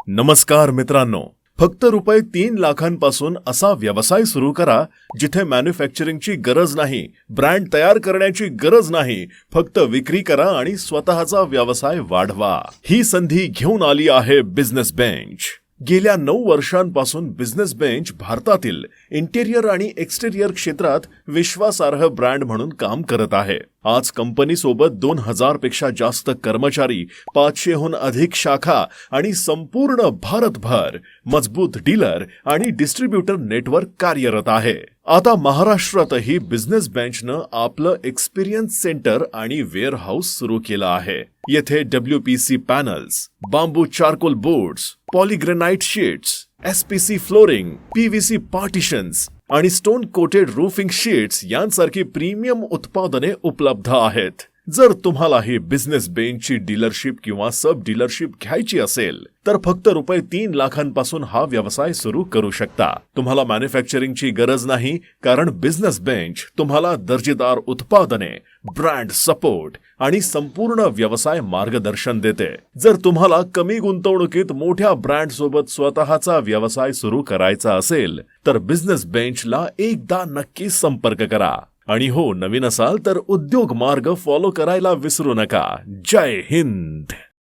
नमस्कार मित्रांनो, फक्त ₹3 लाखांपासून असा व्यवसाय सुरू करा जिथे मॅन्युफॅक्चरिंगची गरज नाही, ब्रँड तयार करण्याची गरज नाही, फक्त विक्री करा आणि स्वतःचा व्यवसाय वाढवा. ही संधी घेऊन आली आहे बिझनेस बेंच. गेल्या 9 वर्षांपासून बिझनेस बेंच भारतातील इंटेरियर आणि एक्सटेरियर क्षेत्रात विश्वासार्ह ब्रँड म्हणून काम करत आहे. आज कंपनीसोबत 2000 पेक्षा जास्त कर्मचारी, 500हून अधिक शाखा आणि संपूर्ण भारतभर मजबूत डीलर आणि डिस्ट्रीब्युटर नेटवर्क कार्यरत आहे. आता महाराष्ट्रातही बिझनेस बेंचनं आपलं एक्सपिरियन्स सेंटर आणि वेअरहाऊस सुरू केलं आहे. येथे WPC panels, bamboo charcoal boards, polygranite sheets, SPC flooring, PVC partitions आणि स्टोन कोटेड रूफिंग शीट्स यांसारखी प्रीमियम उत्पादने उपलब्ध आहेत. जर तुम्हाला ही बिझनेस बेंचची डीलरशिप किंवा सब डीलरशिप घ्यायची असेल तर फक्त ₹3 लाखांपासून हा व्यवसाय सुरू करू शकता. तुम्हाला मॅन्युफॅक्चरिंगची गरज नाही, कारण बिझनेस बेंच तुम्हाला दर्जेदार उत्पादने, ब्रँड सपोर्ट आणि संपूर्ण व्यवसाय मार्गदर्शन देते. जर तुम्हाला कमी गुंतवणुकीत मोठ्या ब्रँड सोबत स्वतःचा व्यवसाय सुरू करायचा असेल तर बिझनेस बेंचला एकदा नक्की संपर्क करा. आणि हो, नवीन असाल तर उद्योग मार्ग फॉलो करायला विसरू नका. जय हिंद.